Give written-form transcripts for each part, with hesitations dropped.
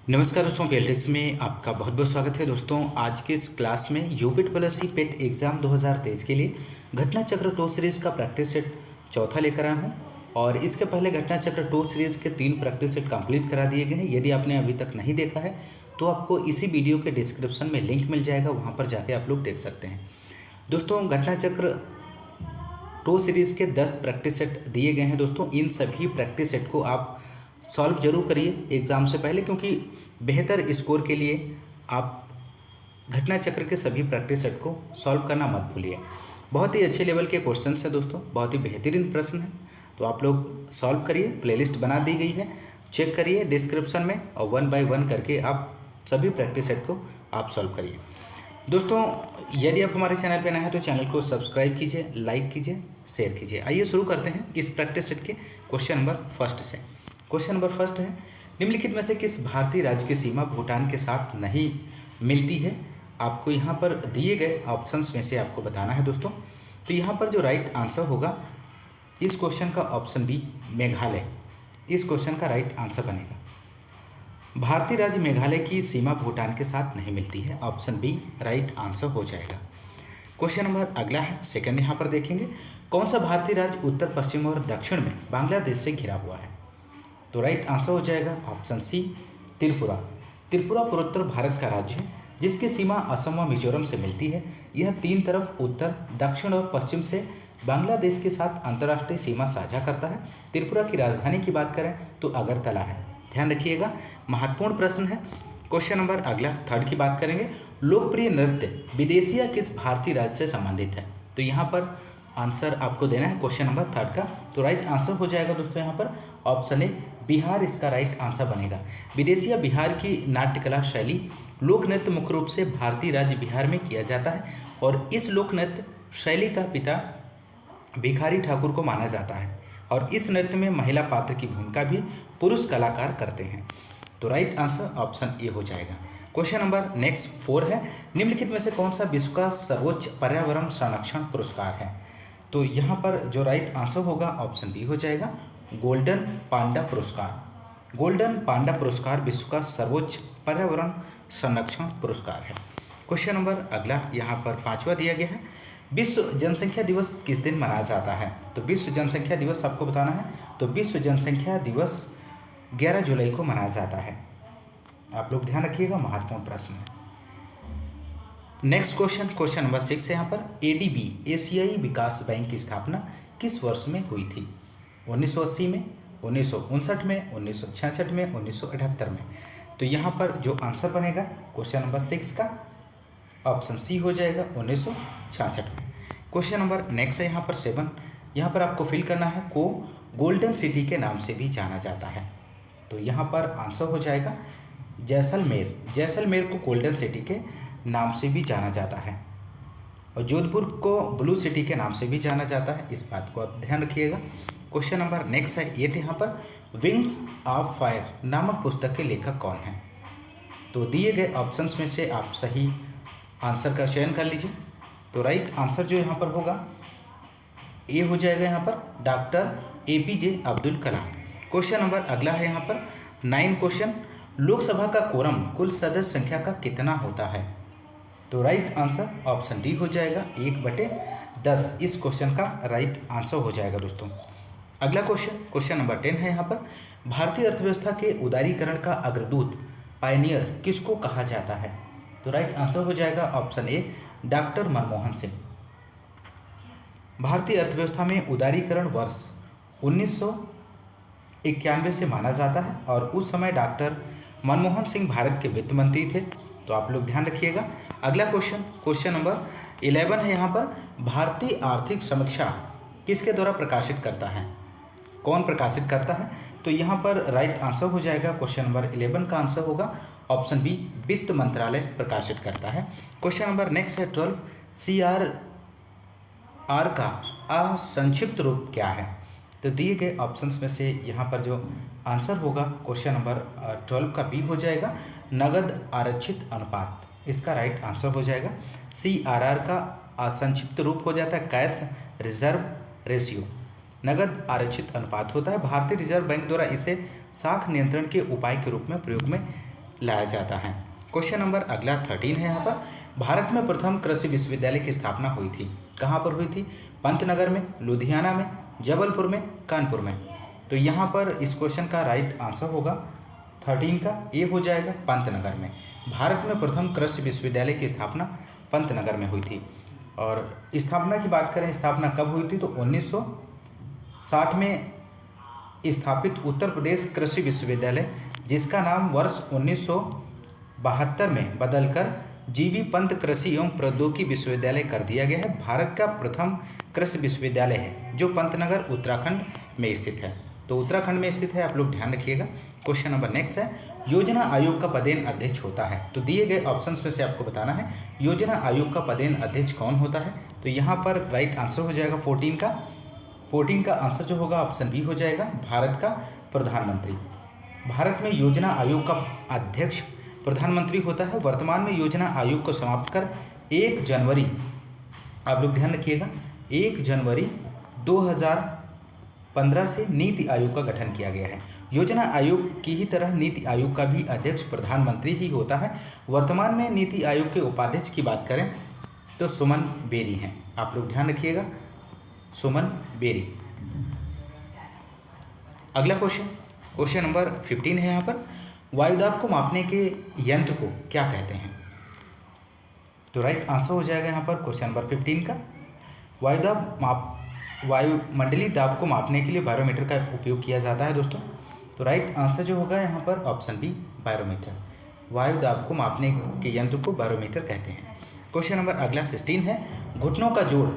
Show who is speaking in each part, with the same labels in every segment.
Speaker 1: नमस्कार दोस्तों, पीएलटेक्स में आपका बहुत बहुत स्वागत है। दोस्तों आज के इस क्लास में यूपिट प्लस ई पेट एग्ज़ाम 2023 के लिए घटना चक्र टू सीरीज़ का प्रैक्टिस सेट चौथा लेकर आया हूँ। और इसके पहले घटना चक्र टू सीरीज़ के 3 प्रैक्टिस सेट कंप्लीट करा दिए गए हैं। यदि आपने अभी तक नहीं देखा है तो आपको इसी वीडियो के डिस्क्रिप्शन में लिंक मिल जाएगा, वहाँ पर जाके आप लोग देख सकते हैं। दोस्तों घटना चक्र टू सीरीज़ के 10 प्रैक्टिस सेट दिए गए हैं। दोस्तों इन सभी प्रैक्टिस सेट को आप सॉल्व जरूर करिए एग्ज़ाम से पहले, क्योंकि बेहतर स्कोर के लिए आप घटना चक्र के सभी प्रैक्टिस सेट को सॉल्व करना मत भूलिए। बहुत ही अच्छे लेवल के क्वेश्चंस हैं दोस्तों, बहुत ही बेहतरीन प्रश्न हैं, तो आप लोग सॉल्व करिए। प्लेलिस्ट बना दी गई है, चेक करिए डिस्क्रिप्शन में, और 1 बाय 1 करके आप सभी प्रैक्टिस सेट को आप सॉल्व करिए। दोस्तों यदि आप हमारे चैनल पर नए हैं तो चैनल को सब्सक्राइब कीजिए, लाइक कीजिए, शेयर कीजिए। आइए शुरू करते हैं इस प्रैक्टिस सेट के क्वेश्चन नंबर फर्स्ट से। क्वेश्चन नंबर फर्स्ट है, निम्नलिखित में से किस भारतीय राज्य की सीमा भूटान के साथ नहीं मिलती है? आपको यहाँ पर दिए गए ऑप्शंस में से आपको बताना है दोस्तों। तो यहाँ पर जो राइट आंसर होगा इस क्वेश्चन का ऑप्शन बी मेघालय, इस क्वेश्चन का राइट आंसर बनेगा। भारतीय राज्य मेघालय की सीमा भूटान के साथ नहीं मिलती है, ऑप्शन बी राइट आंसर हो जाएगा। क्वेश्चन नंबर अगला है, सेकंड यहाँ पर देखेंगे, कौन सा भारतीय राज्य उत्तर पश्चिम और दक्षिण में बांग्लादेश से घिरा हुआ है? तो राइट आंसर हो जाएगा ऑप्शन सी त्रिपुरा। त्रिपुरा पूर्वोत्तर भारत का राज्य है जिसकी सीमा असम व मिजोरम से मिलती है। यह 3 तरफ उत्तर, दक्षिण और पश्चिम से बांग्लादेश के साथ अंतर्राष्ट्रीय सीमा साझा करता है। त्रिपुरा की राजधानी की बात करें तो अगरतला है, ध्यान रखिएगा, महत्वपूर्ण प्रश्न है। क्वेश्चन नंबर अगला थर्ड की बात करेंगे, लोकप्रिय नृत्य विदेशिया किस भारतीय राज्य से संबंधित है? तो यहाँ पर आंसर आपको देना है क्वेश्चन नंबर थर्ड का। तो राइट आंसर हो जाएगा दोस्तों यहाँ पर ऑप्शन ए बिहार, इसका राइट आंसर बनेगा। विदेशिया बिहार की नाट्य कला शैली लोक नृत्य मुख्य रूप से भारतीय राज्य बिहार में किया जाता है, और इस लोक नृत्य शैली का पिता भिखारी ठाकुर को माना जाता है, और इस नृत्य में महिला पात्र की भूमिका भी पुरुष कलाकार करते हैं। तो राइट आंसर ऑप्शन ए हो जाएगा। क्वेश्चन नंबर नेक्स्ट 4 है, निम्नलिखित में से कौन सा विश्व का सर्वोच्च पर्यावरण संरक्षण पुरस्कार है? तो यहाँ पर जो राइट आंसर होगा ऑप्शन बी हो जाएगा, गोल्डन पांडा पुरस्कार। गोल्डन पांडा पुरस्कार विश्व का सर्वोच्च पर्यावरण संरक्षण पुरस्कार है। क्वेश्चन नंबर अगला यहाँ पर 5वां दिया गया है, विश्व जनसंख्या दिवस किस दिन मनाया जाता है? तो विश्व जनसंख्या दिवस आपको बताना है। तो विश्व जनसंख्या दिवस 11 जुलाई को मनाया जाता है। आप लोग ध्यान रखिएगा, महत्वपूर्ण प्रश्न है। नेक्स्ट क्वेश्चन, क्वेश्चन नंबर 6 है यहाँ पर, एडीबी एशियाई विकास बैंक की स्थापना किस वर्ष में हुई थी? 1980 में, 1959 में, 1966 में, 1978 में। तो यहाँ पर जो आंसर बनेगा क्वेश्चन नंबर 6 का ऑप्शन सी हो जाएगा 1966 में। क्वेश्चन नंबर नेक्स्ट है यहाँ पर 7, यहाँ पर आपको फिल करना है, को गोल्डन सिटी के नाम से भी जाना जाता है। तो यहाँ पर आंसर हो जाएगा जैसलमेर। जैसलमेर को गोल्डन सिटी के नाम से भी जाना जाता है, और जोधपुर को ब्लू सिटी के नाम से भी जाना जाता है, इस बात को आप ध्यान रखिएगा। क्वेश्चन नंबर नेक्स्ट है 8 यहाँ पर, विंग्स ऑफ फायर नामक पुस्तक के लेखक कौन हैं? तो दिए गए ऑप्शंस में से आप सही आंसर का चयन कर लीजिए। तो राइट आंसर जो यहाँ पर होगा ए हो जाएगा यहाँ पर doctor APJ Abdul Kalam. Question number अगला है यहाँ पर 9 क्वेश्चन, लोकसभा का कोरम कुल सदस्य संख्या का कितना होता है? तो राइट आंसर ऑप्शन डी हो जाएगा 1/10। इस क्वेश्चन का राइट आंसर हो जाएगा दोस्तों। अगला क्वेश्चन, क्वेश्चन नंबर 10 है यहाँ पर, भारतीय अर्थव्यवस्था के उदारीकरण का अग्रदूत पायनियर किसको कहा जाता है? तो राइट आंसर हो जाएगा option A doctor Manmohan Singh. भारतीय अर्थव्यवस्था में उदारीकरण वर्ष 1991 से माना जाता है, और उस समय डॉक्टर मनमोहन सिंह भारत के वित्त मंत्री थे। तो आप लोग ध्यान रखिएगा। अगला क्वेश्चन, क्वेश्चन नंबर 11 है यहाँ पर, भारतीय आर्थिक समीक्षा किसके द्वारा प्रकाशित करता है? कौन प्रकाशित करता है? तो यहाँ पर राइट आंसर हो जाएगा क्वेश्चन नंबर 11 का आंसर होगा ऑप्शन बी वित्त मंत्रालय प्रकाशित करता है। क्वेश्चन नंबर नेक्स्ट है 12, CRR का संक्षिप्त रूप क्या है? तो दिए गए ऑप्शंस में से यहाँ पर जो आंसर होगा क्वेश्चन नंबर 12 का बी हो जाएगा, नगद आरक्षित अनुपात, इसका राइट आंसर हो जाएगा। CRR का संक्षिप्त रूप हो जाता है कैश रिजर्व रेशियो, नगद आरक्षित अनुपात होता है। भारतीय रिजर्व बैंक द्वारा इसे साख नियंत्रण के उपाय के रूप में प्रयोग में लाया जाता है। क्वेश्चन नंबर अगला 13 है यहाँ पर, भारत में प्रथम कृषि विश्वविद्यालय की स्थापना हुई थी। कहाँ पर हुई थी? पंतनगर में, लुधियाना में, जबलपुर में, कानपुर में। तो यहाँ पर इस क्वेश्चन का राइट आंसर होगा 13 का ए हो जाएगा, पंतनगर में। भारत में प्रथम कृषि विश्वविद्यालय की स्थापना पंतनगर में हुई थी। और स्थापना की बात करें, स्थापना कब हुई थी? तो 1960 में स्थापित उत्तर प्रदेश कृषि विश्वविद्यालय, जिसका नाम वर्ष 1972 में बदलकर जीबी पंत कृषि एवं प्रौद्योगिकी विश्वविद्यालय कर दिया गया है, भारत का प्रथम कृषि विश्वविद्यालय है, जो पंतनगर उत्तराखंड में स्थित है। तो उत्तराखंड में स्थित है, आप लोग ध्यान रखिएगा। क्वेश्चन नंबर नेक्स्ट है, योजना आयोग का पदेन अध्यक्ष होता है। तो दिए गए ऑप्शंस में से आपको बताना है योजना आयोग का पदेन अध्यक्ष कौन होता है। तो यहाँ पर राइट आंसर हो जाएगा 14 का आंसर जो होगा ऑप्शन बी हो जाएगा, भारत का प्रधानमंत्री। भारत में योजना आयोग का अध्यक्ष प्रधानमंत्री होता है। वर्तमान में योजना आयोग को समाप्त कर 1 जनवरी, आप लोग ध्यान रखिएगा, 1 जनवरी 2015 से नीति आयोग का गठन किया गया है। योजना आयोग की ही तरह नीति आयोग का भी अध्यक्ष प्रधानमंत्री ही होता है। वर्तमान में नीति आयोग के उपाध्यक्ष की बात करें तो सुमन बेरी हैं, आप लोग ध्यान रखिएगा, सुमन बेरी। अगला क्वेश्चन नंबर 15 है यहाँ पर, वायुदाब को मापने के यंत्र को क्या कहते हैं। तो राइट आंसर हो जाएगा यहाँ पर क्वेश्चन नंबर 15 का, वायुमंडलीय दाब को मापने के लिए बैरोमीटर का उपयोग किया जाता है दोस्तों। तो राइट आंसर जो होगा यहाँ पर ऑप्शन बी, बैरोमीटर। वायु दाब को मापने के यंत्र को बैरोमीटर कहते हैं। क्वेश्चन नंबर अगला 16 है, घुटनों का जोड़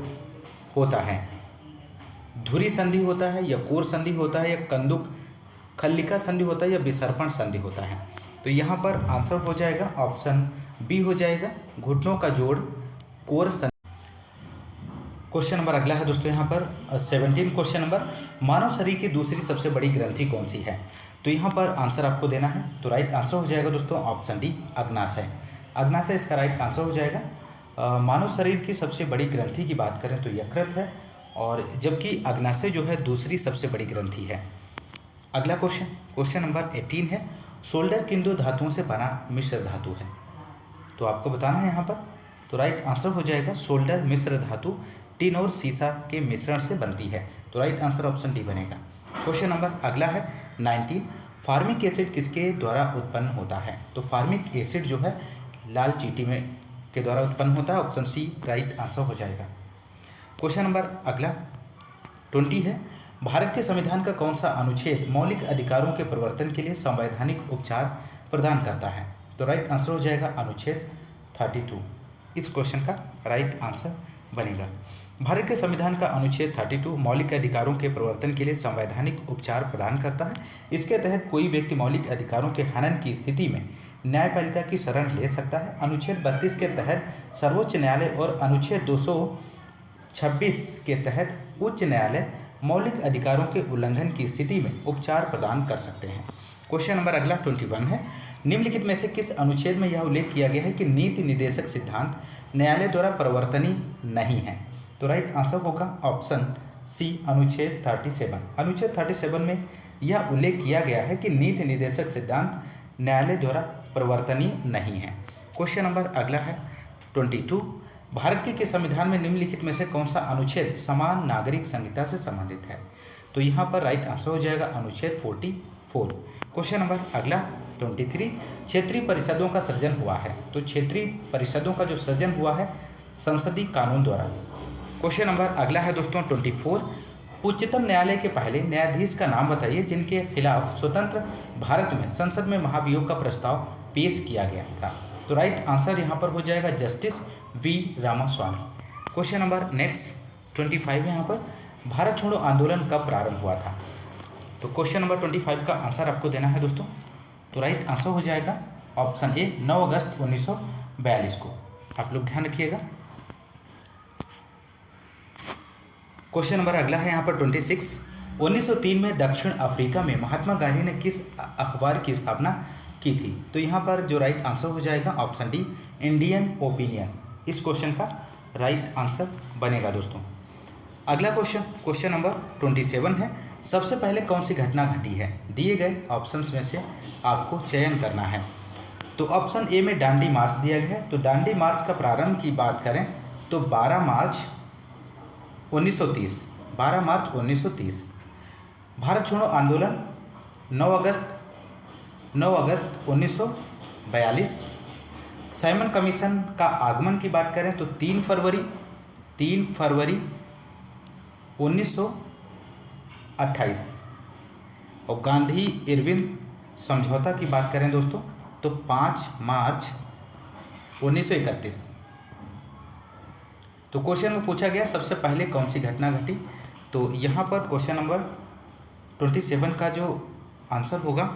Speaker 1: होता है, धुरी संधि होता है, या कोर संधि होता है, या कंदुक खल्लिका संधि होता है, या विसर्पण संधि होता है। तो यहाँ पर आंसर हो जाएगा ऑप्शन बी हो जाएगा, घुटनों का जोड़ कोर संधि। क्वेश्चन नंबर अगला है दोस्तों यहाँ पर 17 क्वेश्चन नंबर, मानव शरीर की दूसरी सबसे बड़ी ग्रंथि कौन सी है। तो यहाँ पर आंसर आपको देना है। तो राइट आंसर हो जाएगा दोस्तों ऑप्शन डी, अग्नाशय। अग्नाशय इसका राइट आंसर हो जाएगा। मानव शरीर की सबसे बड़ी ग्रंथि की बात करें तो यकृत है, और जबकि अग्नाशय जो है दूसरी सबसे बड़ी ग्रंथि है। अगला क्वेश्चन नंबर 18 है, सोल्डर किन दो धातुओं से बना मिश्र धातु है। तो आपको बताना है यहाँ पर। तो राइट आंसर हो जाएगा, सोल्डर मिश्र धातु टिन और सीसा के मिश्रण से बनती है। तो राइट आंसर ऑप्शन डी बनेगा। क्वेश्चन नंबर अगला है 19, फार्मिक एसिड किसके द्वारा उत्पन्न होता है। तो फार्मिक एसिड जो है लाल चींटी में के द्वारा उत्पन्न होता है, ऑप्शन सी राइट आंसर हो जाएगा। क्वेश्चन नंबर अगला 20 है, भारत के संविधान का कौन सा अनुच्छेद मौलिक अधिकारों के प्रवर्तन के लिए संवैधानिक उपचार प्रदान करता है। तो राइट आंसर हो जाएगा अनुच्छेद 32। इस क्वेश्चन का राइट आंसर बनेगा। भारत के संविधान का अनुच्छेद 32 मौलिक अधिकारों के प्रवर्तन के लिए संवैधानिक उपचार प्रदान करता है। इसके तहत कोई व्यक्ति मौलिक अधिकारों के हनन की स्थिति में न्यायपालिका की शरण ले सकता है। अनुच्छेद 32 के तहत सर्वोच्च न्यायालय और अनुच्छेद 226 के तहत उच्च न्यायालय मौलिक अधिकारों के उल्लंघन की स्थिति में उपचार प्रदान कर सकते हैं। क्वेश्चन नंबर अगला 21 है, निम्नलिखित में से किस अनुच्छेद में यह उल्लेख किया गया है कि नीति निर्देशक सिद्धांत न्यायालय द्वारा परिवर्तनीय नहीं है। तो राइट आंसर होगा ऑप्शन सी, अनुच्छेद 37। अनुच्छेद 37 में यह उल्लेख किया गया है कि नीति निर्देशक सिद्धांत न्यायालय द्वारा परिवर्तनीय नहीं है। क्वेश्चन नंबर अगला है 22, भारत के संविधान में निम्नलिखित में से कौन सा अनुच्छेद समान नागरिक संहिता से संबंधित है। तो यहाँ पर राइट आंसर हो जाएगा अनुच्छेद 44। क्वेश्चन नंबर अगला 23, क्षेत्रीय परिषदों का सृजन हुआ है। तो क्षेत्रीय परिषदों का जो सृजन हुआ है संसदीय कानून द्वारा। क्वेश्चन नंबर अगला है दोस्तों 24, उच्चतम न्यायालय के पहले न्यायाधीश का नाम बताइए जिनके खिलाफ स्वतंत्र भारत में संसद में महाभियोग का प्रस्ताव पेश किया गया था। तो राइट आंसर यहाँ पर हो जाएगा justice V Ramaswamy. Question number next 25 है यहाँ पर, भारत छोड़ो आंदोलन कब प्रारंभ हुआ था। तो क्वेश्चन नंबर 25 का आंसर आपको देना है दोस्तों। तो राइट आंसर हो जाएगा ऑप्शन ए, 9 अगस्त 1942 को। आप लोग ध्यान रखिएगा। क्वेश्चन नंबर अगला है यहाँ पर 26, 1903 में दक्षिण अफ्रीका में महात्मा गांधी ने किस अखबार की स्थापना की थी। तो यहाँ पर जो राइट आंसर हो जाएगा ऑप्शन डी, इंडियन ओपिनियन। इस क्वेश्चन का राइट आंसर बनेगा दोस्तों। अगला क्वेश्चन नंबर 27 है, सबसे पहले कौन सी घटना घटी है। दिए गए ऑप्शंस में से आपको चयन करना है। तो ऑप्शन ए में डांडी मार्च दिया गया है। तो डांडी मार्च का प्रारंभ की बात करें तो 12 मार्च 1930, 12 मार्च 1930। भारत छोड़ो आंदोलन 9 अगस्त 1942। साइमन कमीशन का आगमन की बात करें तो 3 फरवरी 1928। और गांधी इरविन समझौता की बात करें दोस्तों तो 5 मार्च 1931। तो क्वेश्चन में पूछा गया सबसे पहले कौन सी घटना घटी, तो यहाँ पर क्वेश्चन नंबर 27 का जो आंसर होगा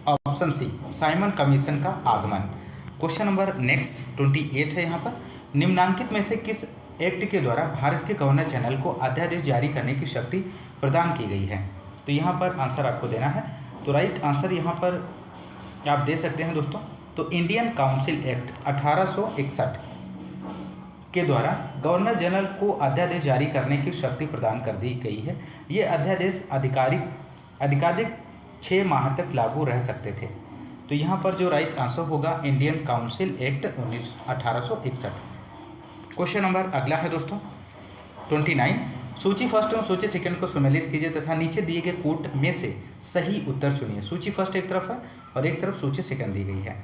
Speaker 1: ऑप्शन सी, साइमन कमीशन का आगमन। क्वेश्चन नंबर नेक्स्ट 28 है यहाँ पर, निम्नांकित में से किस एक्ट के द्वारा भारत के गवर्नर जनरल को अध्यादेश जारी करने की शक्ति प्रदान की गई है। तो यहाँ पर आंसर आपको देना है। तो राइट आंसर यहाँ पर आप दे सकते हैं दोस्तों, तो इंडियन काउंसिल एक्ट 1861 के द्वारा गवर्नर जनरल को अध्यादेश जारी करने की शक्ति प्रदान कर दी गई है। ये अध्यादेश अधिकाधिक 6 माह तक लागू रह सकते थे। तो यहाँ पर जो राइट आंसर होगा Indian council act 1861। Question number अगला है दोस्तों 29, सूची फर्स्ट एवं सूची सेकंड को सम्मिलित कीजिए तथा नीचे दिए गए कोट में से सही उत्तर चुनिए। सूची फर्स्ट एक तरफ है और एक तरफ सूची सेकंड दी गई है।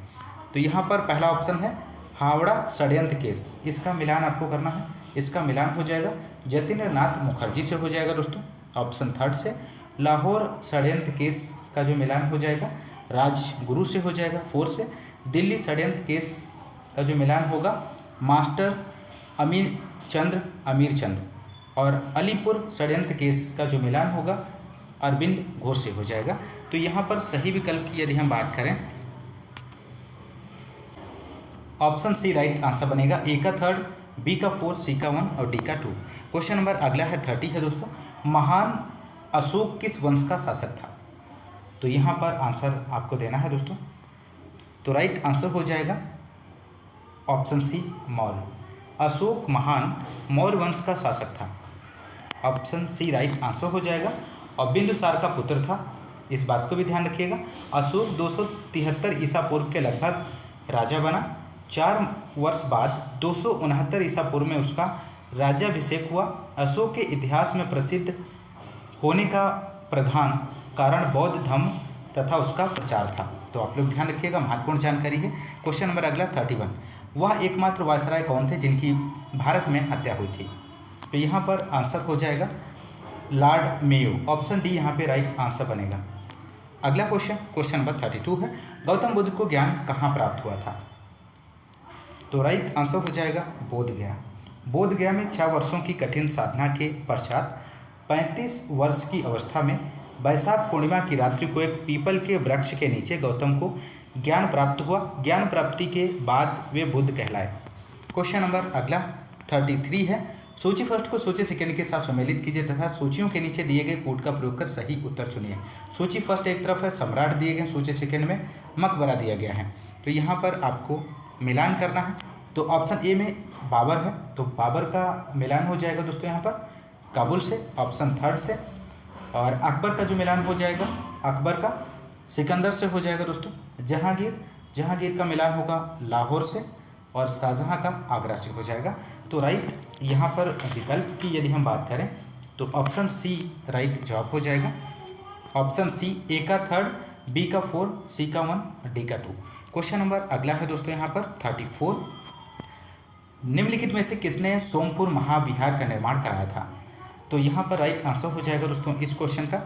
Speaker 1: तो यहाँ पर पहला ऑप्शन है हावड़ा षड्यंत्र केस, इसका मिलान आपको करना है। इसका मिलान हो जाएगा जतिन्द्र नाथ मुखर्जी से हो जाएगा दोस्तों। ऑप्शन थर्ड से लाहौर षड्यंत्र केस का जो मिलान हो जाएगा राजगुरु से हो जाएगा। 4 से दिल्ली षड्यंत्र केस का जो मिलान होगा मास्टर अमीर चंद। और अलीपुर षड्यंत्र केस का जो मिलान होगा अरविंद घोष से हो जाएगा। तो यहाँ पर सही विकल्प की यदि हम बात करें ऑप्शन सी राइट आंसर बनेगा। ए का 3, बी का 4, सी का 1 और डी का 2। क्वेश्चन नंबर अगला है 30 है दोस्तों, महान अशोक किस वंश का शासक था। तो यहाँ पर आंसर आपको देना है दोस्तों। तो राइट आंसर हो जाएगा ऑप्शन सी मौर्य। अशोक महान मौर्य वंश का शासक था। ऑप्शन सी राइट आंसर हो जाएगा। और बिंदुसार का पुत्र था, इस बात को भी ध्यान रखिएगा। अशोक 273 ईसा पूर्व के लगभग राजा बना। 4 वर्ष बाद 269 ईसा पूर्व में उसका राज्याभिषेक हुआ। अशोक के इतिहास में प्रसिद्ध होने का प्रधान कारण बौद्ध धर्म तथा उसका प्रचार था। तो आप लोग ध्यान रखिएगा, महत्वपूर्ण जानकारी है। क्वेश्चन नंबर अगला 31, वह एकमात्र वायसराय कौन थे जिनकी भारत में हत्या हुई थी। तो यहाँ पर आंसर हो जाएगा लॉर्ड मेयो। ऑप्शन डी यहाँ पे राइट आंसर बनेगा। अगला क्वेश्चन नंबर 32 है, गौतम बुद्ध को ज्ञान कहाँ प्राप्त हुआ था। तो राइट आंसर हो जाएगा बोधगया। बोधगया में 6 वर्षों की कठिन साधना के पश्चात 35 वर्ष की अवस्था में वैशाख पूर्णिमा की रात्रि को एक पीपल के वृक्ष के नीचे गौतम को ज्ञान प्राप्त हुआ। ज्ञान प्राप्ति के बाद वे बुद्ध कहलाए। क्वेश्चन नंबर अगला 33 है, सूची फर्स्ट को सूची सेकंड के साथ सम्मिलित कीजिए तथा सूचियों के नीचे दिए गए कोड का प्रयोग कर सही उत्तर चुनिए। सूची फर्स्ट एक तरफ है, सम्राट दिए गए, सूची सेकंड में मकबरा दिया गया है। तो यहाँ पर आपको मिलान करना है। तो ऑप्शन ए में बाबर है, तो बाबर का मिलान हो जाएगा दोस्तों यहाँ पर काबुल से। ऑप्शन थर्ड से और अकबर का जो मिलान हो जाएगा अकबर का सिकंदर से हो जाएगा दोस्तों। जहांगीर का मिलान होगा लाहौर से और शाहजहां का आगरा से हो जाएगा। तो राइट यहाँ पर विकल्प की यदि हम बात करें तो ऑप्शन सी राइट जवाब हो जाएगा। ऑप्शन सी, ए का 3, बी का 4, सी का 1, डी का 2। क्वेश्चन नंबर अगला है दोस्तों यहाँ पर 34, निम्नलिखित में से किसने सोमपुर महाविहार का निर्माण कराया था। तो यहाँ पर राइट आंसर हो जाएगा दोस्तों इस क्वेश्चन का।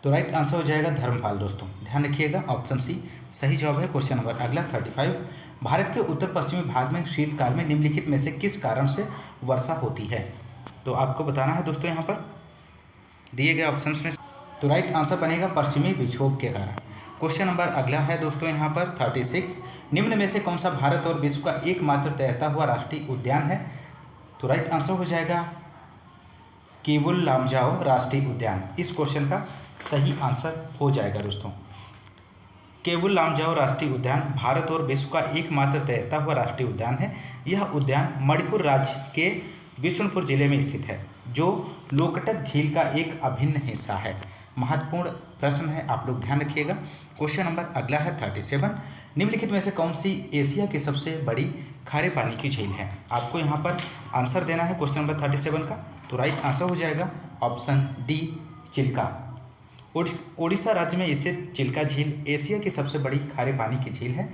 Speaker 1: तो राइट आंसर हो जाएगा धर्मपाल दोस्तों, ध्यान रखिएगा ऑप्शन सी सही जवाब है। क्वेश्चन नंबर अगला 35, भारत के उत्तर पश्चिमी भाग में शीतकाल में निम्नलिखित में से किस कारण से वर्षा होती है। तो आपको बताना है दोस्तों यहाँ पर दिए गए ऑप्शंस में। तो राइट आंसर बनेगा पश्चिमी विक्षोभ के कारण। क्वेश्चन नंबर अगला है दोस्तों यहाँ पर 36, निम्न में से कौन सा भारत और विश्व का एकमात्र तैरता हुआ राष्ट्रीय उद्यान है। तो राइट आंसर हो जाएगा केवुल लामजाओ राष्ट्रीय उद्यान। इस क्वेश्चन का सही आंसर हो जाएगा दोस्तों। केवुल लामजाओ राष्ट्रीय उद्यान भारत और विश्व का एकमात्र तैरता हुआ राष्ट्रीय उद्यान है। यह उद्यान मणिपुर राज्य के बिशुनपुर जिले में स्थित है, जो लोकटक झील का एक अभिन्न हिस्सा है। महत्वपूर्ण प्रश्न है, आप लोग ध्यान रखिएगा। क्वेश्चन नंबर अगला है 37। निम्नलिखित में से कौन सी एशिया की सबसे बड़ी खारे पानी की झील है? आपको यहाँ पर आंसर देना है क्वेश्चन नंबर 37 का। तो राइट आंसर हो जाएगा ऑप्शन डी, चिल्का। उड़ीसा राज्य में स्थित चिल्का झील एशिया की सबसे बड़ी खारे पानी की झील है।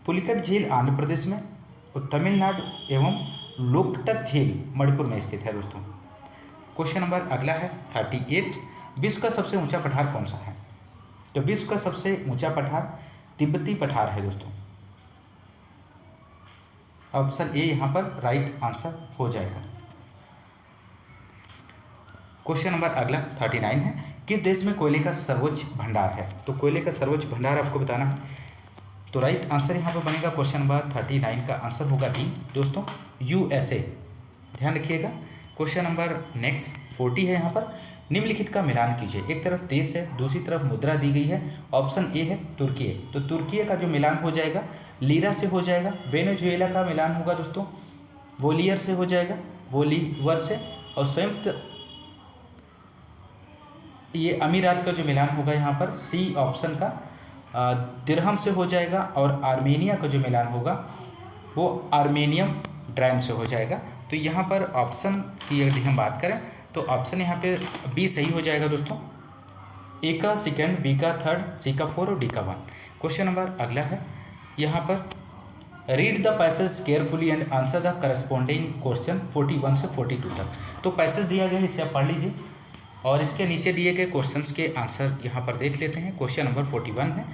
Speaker 1: पुलिकट झील आंध्र प्रदेश में, तमिलनाडु एवं लोकटक झील मणिपुर में स्थित है दोस्तों। क्वेश्चन नंबर अगला है 38। विश्व का सबसे ऊंचा पठार कौन सा है? तो विश्व का सबसे ऊंचा पठार तिब्बती पठार है दोस्तों। ऑप्शन ए यहाँ पर राइट आंसर हो जाएगा। क्वेश्चन नंबर अगला 39 है। किस देश में कोयले का सर्वोच्च भंडार है? तो कोयले का सर्वोच्च भंडार आपको बताना है। तो राइट आंसर यहाँ पर बनेगा क्वेश्चन नंबर 39 का आंसर होगा डी दोस्तों, यूएसए। ध्यान रखिएगा। क्वेश्चन नंबर नेक्स्ट 40 है। यहाँ पर निम्नलिखित का मिलान कीजिए। एक तरफ देश है, दूसरी तरफ मुद्रा दी गई है। ऑप्शन ए है तुर्की। तो तुर्की का जो मिलान हो जाएगा लीरा से हो जाएगा। वेनेजुएला का मिलान होगा दोस्तों वोलियर से हो जाएगा, वोलीवर से। और संयुक्त ये अमीरात का जो मिलान होगा यहाँ पर सी ऑप्शन का दिरहम से हो जाएगा। और आर्मेनिया का जो मिलान होगा वो आर्मेनियम ड्राम से हो जाएगा। तो यहाँ पर ऑप्शन की यदि हम बात करें तो ऑप्शन यहाँ पे बी सही हो जाएगा दोस्तों। ए का सेकेंड, बी का थर्ड, सी का 4 और डी का 1। क्वेश्चन नंबर अगला है यहाँ पर read the passage carefully and answer the corresponding question 41 से 42 तक। तो पैसेज दिया गया है, इसे आप पढ़ लीजिए और इसके नीचे दिए गए क्वेश्चंस के आंसर यहाँ पर देख लेते हैं। क्वेश्चन नंबर 41 है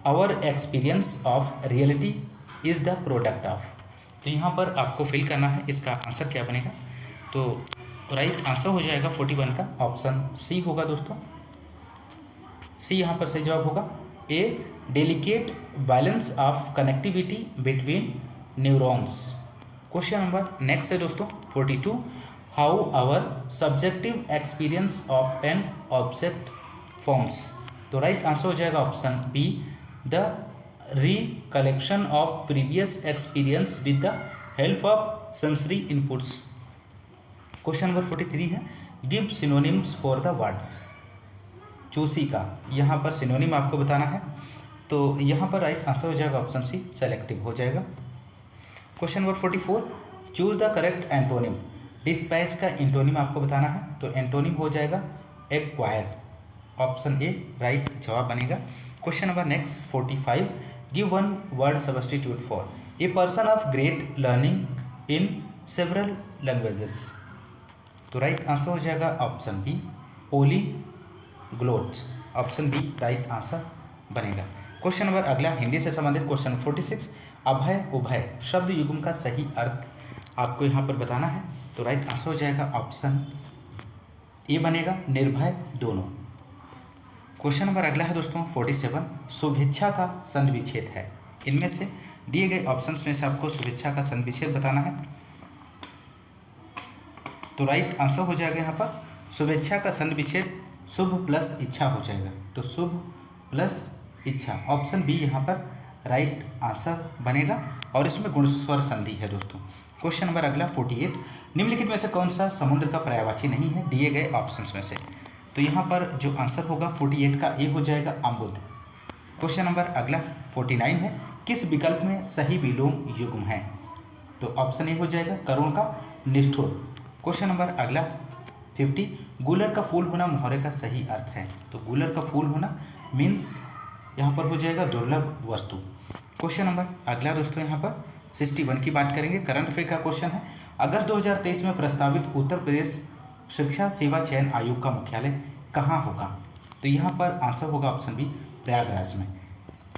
Speaker 1: our experience of reality is the product of. तो यहाँ पर आपको फिल करना है, इसका आंसर क्या बनेगा? तो राइट आंसर हो जाएगा 41 का ऑप्शन सी होगा दोस्तों। सी यहाँ पर सही जवाब होगा। A delicate balance of connectivity between neurons. Question number next है दोस्तों 42। How our subjective experience of an object forms. तो राइट आंसर हो जाएगा option B, the recollection of previous experience with the help of sensory inputs. Question number 43 है give synonyms for the words. Choosy का यहाँ पर synonym आपको बताना है। तो यहाँ पर राइट आंसर हो जाएगा ऑप्शन सी, सेलेक्टिव हो जाएगा। Question number 44 choose the correct antonym. Dispatch का एंटोनिम आपको बताना है। तो एंटोनिम हो जाएगा एक्वायर। ऑप्शन ए राइट जवाब बनेगा। Question number next 45 give one word substitute for a person of great learning in several languages. तो राइट आंसर हो जाएगा option B, polyglot. Option B right answer बनेगा। क्वेश्चन नंबर अगला हिंदी से संबंधित question 46 अभय उभय शब्द युग्म का सही अर्थ आपको यहाँ पर बताना है। तो राइट आंसर हो जाएगा ऑप्शन ए बनेगा, निर्भय दोनों। क्वेश्चन नंबर अगला है दोस्तों 47 शुभेच्छा का संधि विच्छेद है। इनमें से दिए गए ऑप्शंस में से आपको शुभेच्छा का संधि विच्छेद बताना है। तो राइट आंसर हो जाएगा यहाँ पर शुभेच्छा का संधि विच्छेद शुभ प्लस इच्छा हो जाएगा। तो शुभ प्लस इच्छा ऑप्शन बी यहाँ पर राइट आंसर बनेगा और इसमें गुणस्वर संधि है दोस्तों। क्वेश्चन नंबर अगला 48 निम्नलिखित में से कौन सा समुद्र का पर्यायवाची नहीं है दिए गए ऑप्शंस में से। तो यहाँ पर जो आंसर होगा 48 का ए हो जाएगा अम्बुद। क्वेश्चन नंबर अगला 49 है किस विकल्प में सही विलोम युग्म है। तो ऑप्शन ए हो जाएगा करुण का निष्ठुर। क्वेश्चन नंबर अगला 50 गूलर का फूल होना मोहरे का सही अर्थ है। तो गूलर का फूल होना मीन्स यहाँ पर हो जाएगा दुर्लभ वस्तु। क्वेश्चन नंबर अगला दोस्तों यहाँ पर 61 की बात करेंगे। करंट अफेयर का क्वेश्चन है अगस्त 2023 में प्रस्तावित उत्तर प्रदेश शिक्षा सेवा चयन आयोग का मुख्यालय कहाँ होगा। तो यहाँ पर आंसर होगा ऑप्शन बी प्रयागराज में।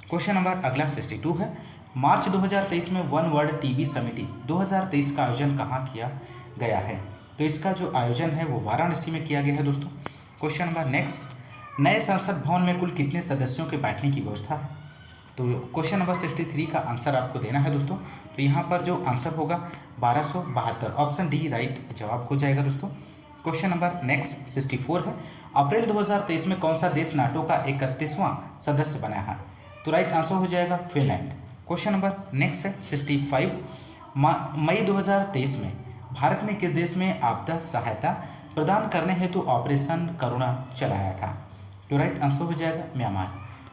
Speaker 1: क्वेश्चन नंबर अगला 62 है मार्च 2023 में वन वर्ल्ड टीबी समिति 2023 का आयोजन कहाँ किया गया है। तो इसका जो आयोजन है वो वाराणसी में किया गया है दोस्तों। क्वेश्चन नंबर नेक्स्ट नए संसद भवन में कुल कितने सदस्यों के बैठने की व्यवस्था है। तो क्वेश्चन नंबर 63 का आंसर आपको देना है दोस्तों। तो यहाँ पर जो आंसर होगा 1272 ऑप्शन डी राइट जवाब हो जाएगा दोस्तों। क्वेश्चन नंबर नेक्स्ट 64 है अप्रैल 2023 में कौन सा देश नाटो का 31वां सदस्य बना है। तो राइट आंसर हो जाएगा फिनलैंड। क्वेश्चन नंबर नेक्स्ट है 65 मई 2023 में भारत ने किस देश में आपदा सहायता प्रदान करने हेतु ऑपरेशन करुणा चलाया था। तो राइट आंसर हो जाएगा म्यांमार।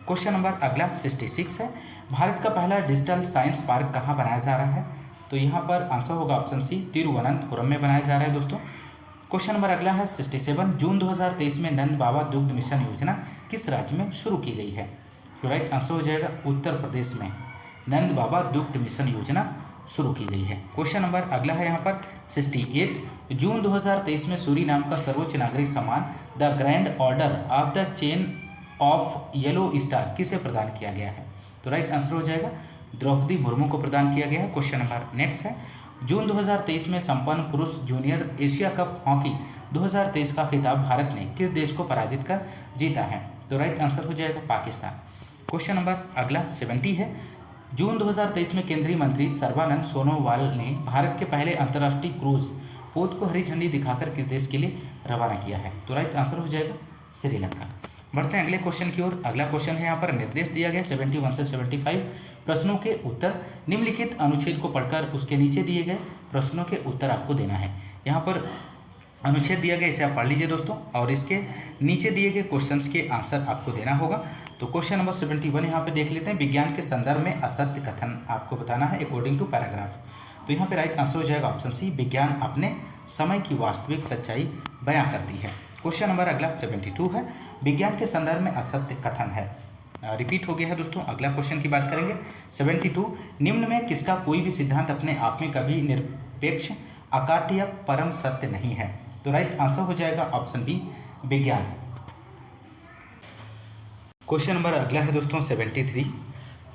Speaker 1: क्वेश्चन नंबर अगला 66 है, भारत का पहला डिजिटल साइंस पार्क कहाँ बनाया जा रहा है? तो यहाँ पर आंसर होगा ऑप्शन सी, तिरुवनंतपुरम में बनाया जा रहा है दोस्तों। क्वेश्चन नंबर अगला है 67, जून 2023 में नंद बाबा दुग्ध मिशन योजना किस राज्य में शुरू की गई है? तो राइट आंसर हो जाएगा उत्तर प्रदेश में नंद बाबा दुग्ध मिशन योजना शुरू की गई है। क्वेश्चन नंबर अगला है यहाँ पर 68, जून 2023 में सूरीनाम का सर्वोच्च नागरिक सम्मान the grand order of the chain of yellow star किसे प्रदान किया गया है? तो राइट आंसर हो जाएगा द्रौपदी मुर्मू को प्रदान किया गया है। क्वेश्चन नंबर नेक्स्ट है, जून 2023 में संपन्न पुरुष जूनियर एशिया कप हॉकी 2023 का खिताब भारत ने किस देश को पराजित कर जीता है? तो राइट आंसर हो जाएगा पाकिस्तान। क्वेश्चन नंबर अगला 70 है, जून 2023 में केंद्रीय मंत्री सर्बानंद सोनोवाल ने भारत के पहले अंतर्राष्ट्रीय क्रूज पोत को हरी झंडी दिखाकर किस देश के लिए रवाना किया है? तो राइट आंसर हो जाएगा श्रीलंका। बढ़ते हैं अगले क्वेश्चन की ओर। अगला क्वेश्चन है यहाँ पर निर्देश दिया गया 71 से 75 प्रश्नों के उत्तर निम्नलिखित अनुच्छेद को पढ़कर उसके नीचे दिए गए प्रश्नों के उत्तर आपको देना है। यहाँ पर अनुच्छेद दिया गया, इसे आप पढ़ लीजिए दोस्तों, और इसके नीचे दिए गए क्वेश्चंस के आंसर आपको देना होगा। तो क्वेश्चन नंबर 71 यहाँ पे देख लेते हैं, विज्ञान के संदर्भ में असत्य कथन आपको बताना है अकॉर्डिंग टू पैराग्राफ। तो यहाँ पे राइट आंसर हो जाएगा ऑप्शन सी, विज्ञान अपने समय की वास्तविक सच्चाई बयां करती है। क्वेश्चन नंबर अगला 72 है, विज्ञान के संदर्भ में असत्य कथन है। रिपीट हो गया है दोस्तों। अगला क्वेश्चन की बात करेंगे 72, निम्न में किसका कोई भी सिद्धांत अपने आप में कभी निरपेक्ष अकाट्य या परम सत्य नहीं है? तो राइट आंसर हो जाएगा ऑप्शन बी, विज्ञान। क्वेश्चन नंबर अगला है दोस्तों 73,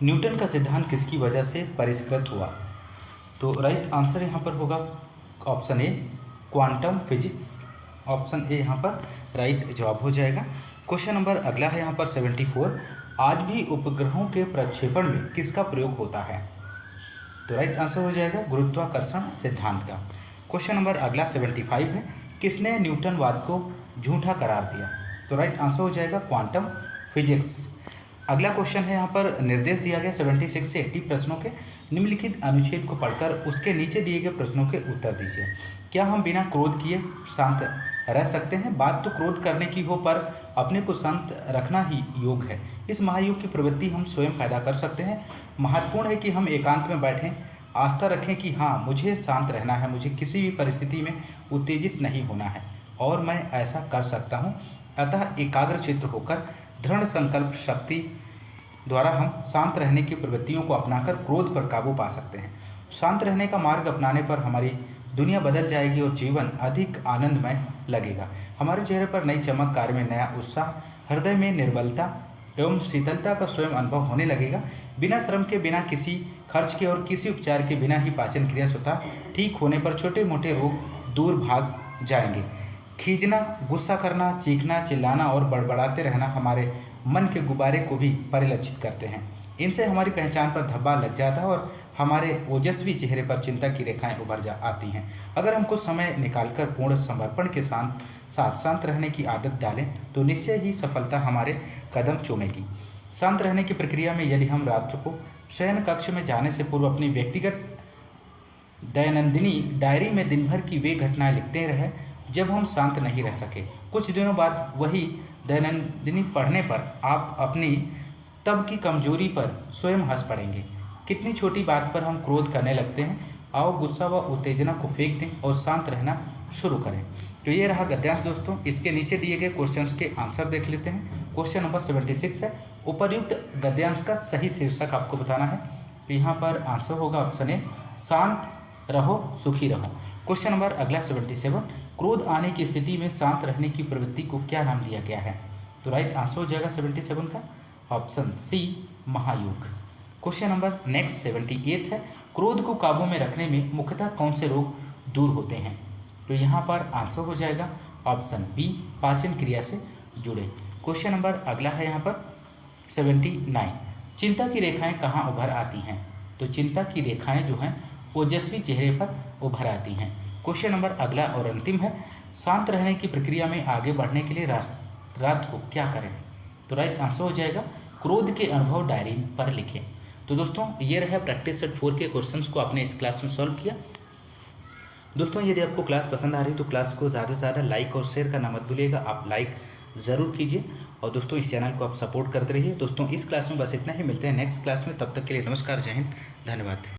Speaker 1: न्यूटन का सिद्धांत किसकी वजह से परिष्कृत हुआ? तो राइट आंसर यहाँ पर होगा option A, quantum physics. Option A यहाँ पर राइट जवाब हो जाएगा। क्वेश्चन नंबर अगला है यहाँ पर 74, आज भी उपग्रहों के प्रक्षेपण में किसका प्रयोग होता है? तो राइट आंसर हो जाएगा गुरुत्वाकर्षण सिद्धांत का। क्वेश्चन नंबर अगला 75 है, किसने न्यूटनवाद को झूठा करार दिया? तो राइट आंसर हो जाएगा क्वांटम फिजिक्स। अगला क्वेश्चन है यहाँ पर निर्देश दिया गया 76 से 80 प्रश्नों के निम्नलिखित अनुच्छेद को पढ़कर उसके नीचे दिए गए प्रश्नों के उत्तर दीजिए। क्या हम बिना क्रोध किए शांत रह सकते हैं? बात तो क्रोध करने की हो, पर अपने को शांत रखना ही योग है। इस महायोग की प्रवृत्ति हम स्वयं पैदा कर सकते हैं। महत्वपूर्ण है कि हम एकांत में बैठें, आस्था रखें कि हाँ, मुझे शांत रहना है, मुझे किसी भी परिस्थिति में उत्तेजित नहीं होना है और मैं ऐसा कर सकता हूँ। अतः एकाग्रचित्त होकर दृढ़ संकल्प शक्ति द्वारा हम शांत रहने की प्रवृत्तियों को अपनाकर क्रोध पर काबू पा सकते हैं। शांत रहने का मार्ग अपनाने पर हमारी दुनिया बदल जाएगी और जीवन अधिक आनंदमय लगेगा। हमारे चेहरे पर नई चमक, कार्य में नया उत्साह, हृदय में निर्बलता एवं शीतलता का स्वयं अनुभव होने लगेगा। बिना श्रम के, बिना किसी खर्च के और किसी उपचार के बिना ही पाचन क्रिया स्वतः ठीक होने पर छोटे मोटे रोग दूर भाग जाएंगे। खींचना, गुस्सा करना, चीखना, चिल्लाना और बड़बड़ाते रहना हमारे मन के गुब्बारे को भी परिलक्षित करते हैं। इनसे हमारी पहचान पर धब्बा लग जाता है और हमारे ओजस्वी चेहरे पर चिंता की रेखाएं उभर जा आती हैं। अगर हम कुछ समय निकालकर पूर्ण समर्पण के साथ शांत रहने की आदत डालें तो निश्चय ही सफलता हमारे कदम चूमेगी। शांत रहने की प्रक्रिया में यदि हम रात्र को शयन कक्ष में जाने से पूर्व अपनी व्यक्तिगत दैनंदिनी डायरी में दिन भर की वे घटनाएं लिखते रहे जब हम शांत नहीं रह सके, कुछ दिनों बाद वही दैनंदिनी पढ़ने पर आप अपनी तब की कमजोरी पर स्वयं हंस पड़ेंगे। कितनी छोटी बात पर हम क्रोध करने लगते हैं। आओ गुस्सा व उत्तेजना को फेंक दें और शांत रहना शुरू करें। तो ये रहा गद्यांश दोस्तों। इसके नीचे दिए गए क्वेश्चंस के आंसर देख लेते हैं। क्वेश्चन नंबर 76 है, उपर्युक्त गद्यांश का सही शीर्षक आपको बताना है। तो यहाँ पर आंसर होगा ऑप्शन ए, शांत रहो सुखी रहो। क्वेश्चन नंबर अगला 77, क्रोध आने की स्थिति में शांत रहने की प्रवृत्ति को क्या नाम दिया गया है? तो राइट आंसर हो जाएगा 77 का ऑप्शन सी, महायोग। क्वेश्चन नंबर नेक्स्ट 78 है, क्रोध को काबू में रखने में मुख्यतः कौन से रोग दूर होते हैं? तो यहाँ पर आंसर हो जाएगा ऑप्शन बी, पाचन क्रिया से जुड़े। क्वेश्चन नंबर अगला है यहाँ पर 79, चिंता की रेखाएं कहाँ उभर आती हैं? तो चिंता की रेखाएं जो हैं ओजस्वी चेहरे पर उभर आती हैं। क्वेश्चन नंबर अगला और अंतिम है, शांत रहने की प्रक्रिया में आगे बढ़ने के लिए रात को क्या करें? तो राइट आंसर हो जाएगा क्रोध के अनुभव डायरी पर लिखें। तो दोस्तों ये रहे प्रैक्टिस सेट 4 के क्वेश्चंस को आपने इस क्लास में सॉल्व किया। दोस्तों यदि आपको क्लास पसंद आ रही तो क्लास को ज़्यादा से ज़्यादा लाइक और शेयर करना मत भूलिएगा। आप लाइक ज़रूर कीजिए और दोस्तों इस चैनल को आप सपोर्ट करते रहिए। दोस्तों इस क्लास में बस इतना ही, मिलते हैं नेक्स्ट क्लास में, तब तक के लिए नमस्कार, जय हिंद, धन्यवाद।